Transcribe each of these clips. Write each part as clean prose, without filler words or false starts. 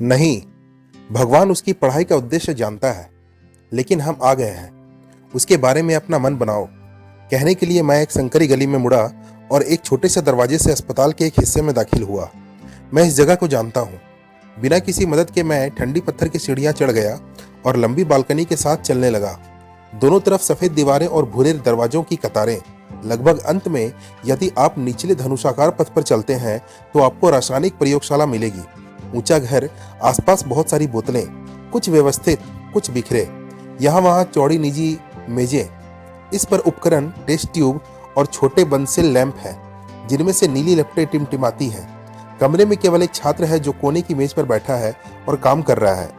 नहीं, भगवान उसकी पढ़ाई का उद्देश्य जानता है, लेकिन हम आ गए हैं। उसके बारे में अपना मन बनाओ। कहने के लिए मैं एक संकरी गली में मुड़ा और एक छोटे से दरवाजे से अस्पताल के एक हिस्से में दाखिल हुआ। मैं इस जगह को जानता हूँ। बिना किसी मदद के मैं ठंडी पत्थर की सीढ़ियाँ चढ़ गया और लंबी बालकनी के साथ चलने लगा। दोनों तरफ सफेद दीवारें और भूरे दरवाजों की कतारें। लगभग अंत में यदि आप निचले धनुषाकार पथ पर चलते हैं तो आपको रासायनिक प्रयोगशाला मिलेगी। ऊंचा घर, आसपास बहुत सारी बोतलें, कुछ व्यवस्थित, कुछ बिखरे। यहाँ वहाँ चौड़ी निजी मेजें, इस पर उपकरण, टेस्ट ट्यूब और छोटे बंसिल लैंप हैं, जिनमें से नीली लपटें टिमटिमाती हैं। कमरे में केवल एक छात्र है जो कोने की मेज पर बैठा है और काम कर रहा है।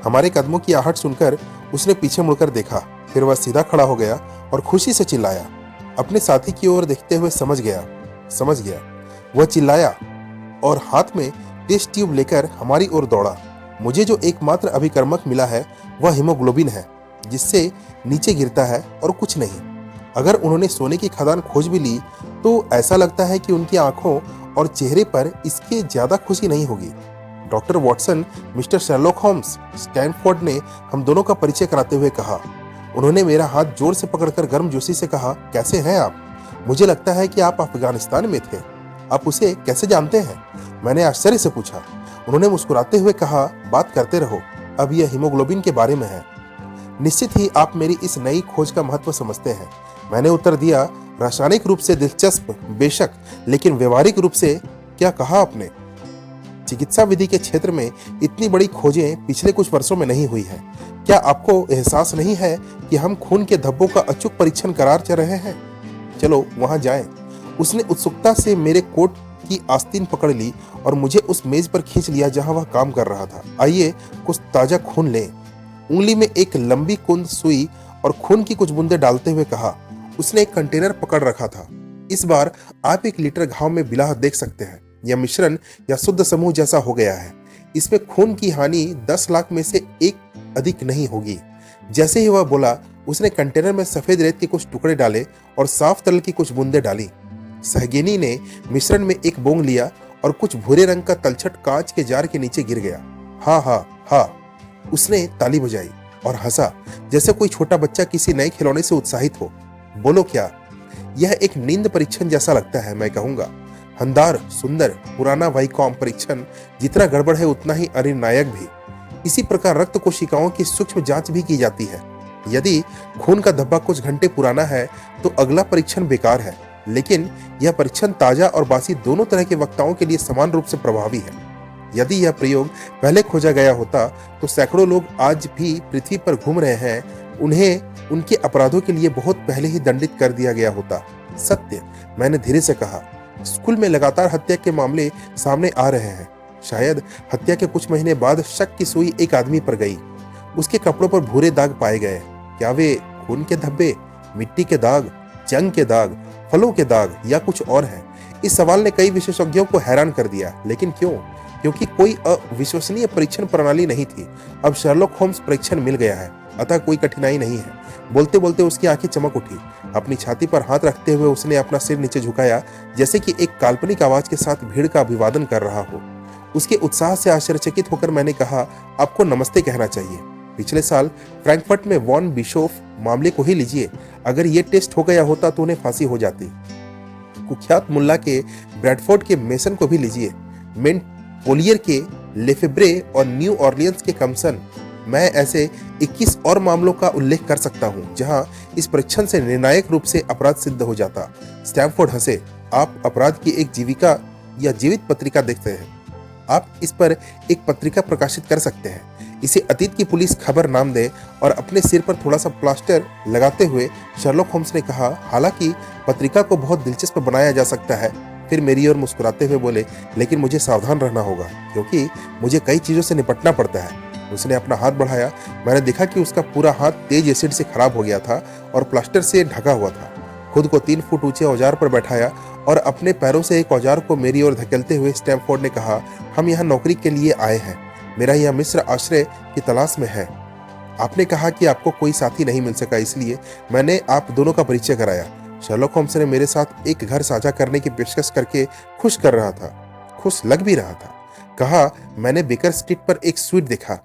हमारे कदमों की आहट सुनकर उसने पीछे मुड़कर देखा, फिर वह सीधा खड़ा हो गया और खुशी से चिल्लाया। अपने साथी की ओर देखते हुए समझ गया। वह चिल्लाया और हाथ में टेस्ट ट्यूब लेकर हमारी ओर दौड़ा। मुझे जो एकमात्र अभिकर्मक मिला है वह हीमोग्लोबिन है, जिससे नीचे गिरता है और कुछ नहीं। अगर उन्होंने सोने की खदान खोज भी ली तो ऐसा लगता है कि उनकी आंखों और चेहरे पर इसके ज्यादा खुशी नहीं होगी। Doctor Watson, mister Sherlock Holmes, Stanford ने हम दोनों का परिचय कराते हुए कहा। उन्होंने मेरा हाथ जोर से पकड़कर गर्मजोशी से कहा, कैसे हैं आप? मुझे लगता है कि आप अफगानिस्तान में थे। आप उसे कैसे जानते हैं? मैंने आश्चर्य से पूछा। उन्होंने मुस्कुराते हुए कहा, बात करते रहो, अब यह हीमोग्लोबिन के बारे में है। निश्चित ही आप मेरी इस नई खोज का महत्व समझते हैं। मैंने उत्तर दिया, रासायनिक रूप से दिलचस्प बेशक, लेकिन व्यवहारिक रूप से। क्या कहा आपने? चिकित्सा विधि के क्षेत्र में इतनी बड़ी खोजें पिछले कुछ वर्षों में नहीं हुई है। क्या आपको एहसास नहीं है कि हम खून के धब्बों का अचूक परीक्षण करा रहे हैं? चलो वहां जाएं। उसने उत्सुकता से मेरे कोट की आस्तीन पकड़ ली और मुझे उस मेज पर खींच लिया जहां वह काम कर रहा था। आइए कुछ ताजा खून लें। उंगली में एक लंबी कुंद सुई और खून की कुछ बूंदें डालते हुए कहा। उसने एक कंटेनर पकड़ रखा था। इस बार आप 1 लीटर घाव में बिलाह देख सकते हैं। यह मिश्रण या शुद्ध समूह जैसा हो गया है। इसमें खून की हानि 10 लाख में से 1 अधिक नहीं होगी। जैसे ही वह बोला, उसने कंटेनर में सफेद रेत के कुछ टुकड़े डाले और साफ तरल की कुछ बूंदें डाली। सहगिनी ने मिश्रण में एक बोंग लिया और कुछ भूरे रंग का तलछट कांच के जार के नीचे गिर गया। हाँ हाँ हाँ, उसने ताली बजाई और हंसा जैसे कोई छोटा बच्चा किसी नए खिलौने से उत्साहित हो। बोलो क्या? यह एक नींद परीक्षण जैसा लगता है, मैं कहूंगा। हंदार, सुंदर, पुराना वाईकॉम परीक्षण जितना गड़बड़ है उतना ही अनिर्णायक भी। इसी प्रकार रक्त कोशिकाओं की सूक्ष्म जांच भी की जाती है। यदि खून का धब्बा कुछ घंटे पुराना है तो अगला परीक्षण बेकार है, लेकिन यह परीक्षण ताजा और बासी दोनों तरह के वक्ताओं के लिए समान रूप से प्रभावी है। यदि यह प्रयोग पहले खोजा गया होता तो सैकड़ों लोग आज भी पृथ्वी पर घूम रहे हैं। उन्हें उनके अपराधों के लिए बहुत पहले ही दंडित कर दिया गया होता। सत्य, मैंने धीरे से कहा। स्कूल में लगातार हत्या के मामले सामने आ रहे हैं। शायद हत्या के कुछ महीने बाद शक की सुई एक आदमी पर गई। उसके कपड़ों पर भूरे दाग पाए गए। क्या वे खून के धब्बे, मिट्टी के दाग, जंग के दाग, फलों के दाग या कुछ और है? इस सवाल ने कई विशेषज्ञों को हैरान कर दिया। लेकिन क्यों? क्योंकि कोई अविश्वसनीय परीक्षण प्रणाली नहीं थी। अब शर्लॉक होम्स परीक्षण मिल गया है, अतः कोई कठिनाई नहीं है। बोलते बोलते उसकी आंखें चमक उठी। अपनी छाती पर हाथ रखते हुए उसने अपना सिर नीचे झुकाया, जैसे कि एक काल्पनिक आवाज के साथ भीड़ का अभिवादन कर रहा हो। उसके उत्साह से आश्चर्यचकित होकर मैंने कहा, आपको नमस्ते कहना चाहिए। पिछले साल फ्रैंकफर्ट में वॉन बिशोफ मामले को ही लीजिए। अगर ये टेस्ट हो गया होता तो उन्हें फांसी हो जाती। कुख्यात मुल्ला के ब्रैडफोर्ड के मेसन को भी लीजिए। मेंट पोलियर के लेफेब्रे और न्यू ऑर्लियंस के कमसन। मैं ऐसे 21 और मामलों का उल्लेख कर सकता हूं जहां इस परीक्षण से निर्णायक रूप से अपराध सिद्ध हो जाता। स्टैमफोर्ड हंसे। आप अपराध की एक जीविका या जीवित पत्रिका देखते हैं। आप इस पर एक पत्रिका प्रकाशित कर सकते हैं। इसे अतीत की पुलिस खबर नाम दें। और अपने सिर पर थोड़ा सा प्लास्टर लगाते हुए शर्लॉक होम्स ने कहा, हालांकि पत्रिका को बहुत दिलचस्प बनाया जा सकता है। फिर मेरी ओर मुस्कुराते हुए बोले, लेकिन मुझे सावधान रहना होगा क्योंकि मुझे कई चीजों से निपटना पड़ता है। उसने अपना हाथ बढ़ाया। मैंने देखा कि उसका पूरा हाथ तेज एसिड से खराब हो गया था और प्लास्टर से ढका हुआ था। खुद को 3 फुट ऊंचे औजार पर बैठाया और अपने पैरों से एक औजार को मेरी ओर धकेलते हुए स्टैमफोर्ड ने कहा, हम यहाँ नौकरी के लिए आए हैं। मेरा यह मिस्र आश्रय की तलाश में है। आपने कहा कि आपको कोई साथी नहीं मिल सका, इसलिए मैंने आप दोनों का परिचय कराया। शर्लॉक होम्स ने मेरे साथ एक घर साझा करने की पेशकश करके खुश कर रहा था, खुश लग भी रहा था। कहा, मैंने बेकर स्ट्रीट पर एक स्वीट देखा,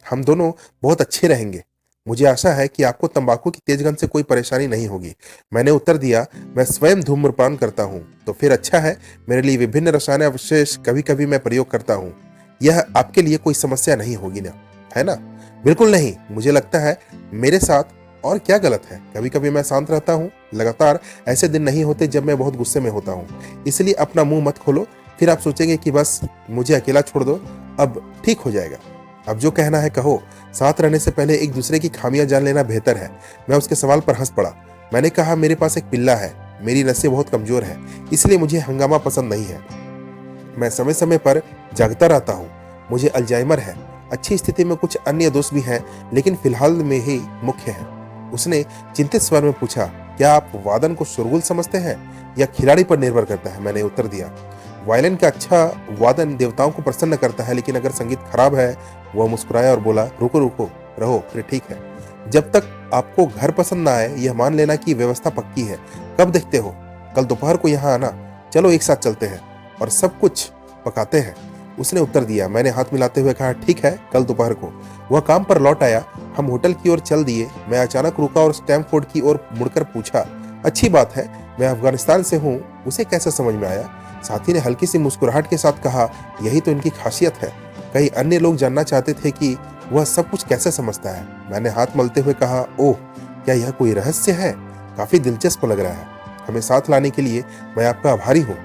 हम दोनों बहुत अच्छे रहेंगे। मुझे आशा है कि आपको तंबाकू की तेज गंध से कोई परेशानी नहीं होगी। मैंने उत्तर दिया, मैं स्वयं धूम्रपान करता हूँ। तो फिर अच्छा है, मेरे लिए विभिन्न रसायन अवशेष कभी कभी मैं प्रयोग करता हूँ। यह आपके लिए कोई समस्या नहीं होगी ना, है ना? बिल्कुल नहीं, मुझे लगता है मेरे साथ और क्या गलत है? कभी कभी मैं शांत रहता हूँ। लगातार ऐसे दिन नहीं होते जब मैं बहुत गुस्से में होता हूँ। इसलिए अपना मुंह मत खोलो, फिर आप सोचेंगे कि बस मुझे अकेला छोड़ दो, अब ठीक हो जाएगा। अब जो कहना है कहो। साथ रहने से पहले एक दूसरे की खामियां जान लेना बेहतर है। मैं उसके सवाल पर हंस पड़ा। मैंने कहा, मेरे पास एक पिल्ला है, मेरी नसें बहुत कमजोर है, इसलिए मुझे हंगामा पसंद नहीं है। मैं समय समय पर जागता रहता हूँ। मुझे अल्जाइमर है। अच्छी स्थिति में कुछ अन्य दोष भी हैं, लेकिन फिलहाल में ही मुख्य है। उसने चिंतित स्वर में पूछा, क्या आप वादन को शोरगुल समझते हैं या खिलाड़ी पर निर्भर करता है? मैंने उत्तर दिया, वायलिन का अच्छा वादन देवताओं को प्रसन्न करता है, लेकिन अगर संगीत खराब है। वह मुस्कुराया और बोला, रुको रुको, रहो, फिर ठीक है। जब तक आपको घर पसंद ना आए, यह मान लेना कि व्यवस्था पक्की है। कब देखते हो? कल दोपहर को यहाँ आना, चलो एक साथ चलते हैं और सब कुछ पकाते हैं। उसने उत्तर दिया। मैंने हाथ मिलाते हुए कहा, ठीक है, कल दोपहर को। वह काम पर लौट आया। हम होटल की ओर चल दिए। मैं अचानक रुका और स्टैमफोर्ड की ओर मुड़कर पूछा, अच्छी बात है, मैं अफगानिस्तान से हूँ, उसे कैसे समझ में आया? साथी ने हल्की सी मुस्कुराहट के साथ कहा, यही तो इनकी खासियत है। कई अन्य लोग जानना चाहते थे कि वह सब कुछ कैसे समझता है। मैंने हाथ मलते हुए कहा, ओह, क्या यह कोई रहस्य है? काफी दिलचस्प लग रहा है। हमें साथ लाने के लिए मैं आपका आभारी हूँ।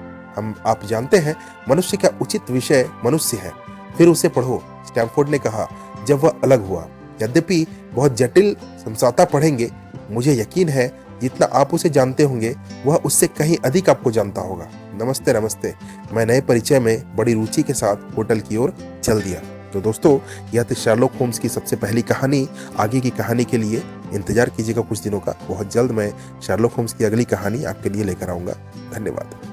आप जानते हैं, मनुष्य का उचित विषय मनुष्य है, फिर उसे पढ़ो, स्टैमफोर्ड ने कहा जब वह अलग हुआ। यद्यपि बहुत जटिल समझौता पढ़ेंगे, मुझे यकीन है जितना आप उसे जानते होंगे वह उससे कहीं अधिक आपको जानता होगा। नमस्ते नमस्ते। मैं नए परिचय में बड़ी रुचि के साथ होटल की ओर चल दिया। तो दोस्तों, यह थी शर्लॉक होम्स की सबसे पहली कहानी। आगे की कहानी के लिए इंतजार कीजिएगा कुछ दिनों का। बहुत जल्द मैं शर्लॉक होम्स की अगली कहानी आपके लिए लेकर आऊंगा। धन्यवाद।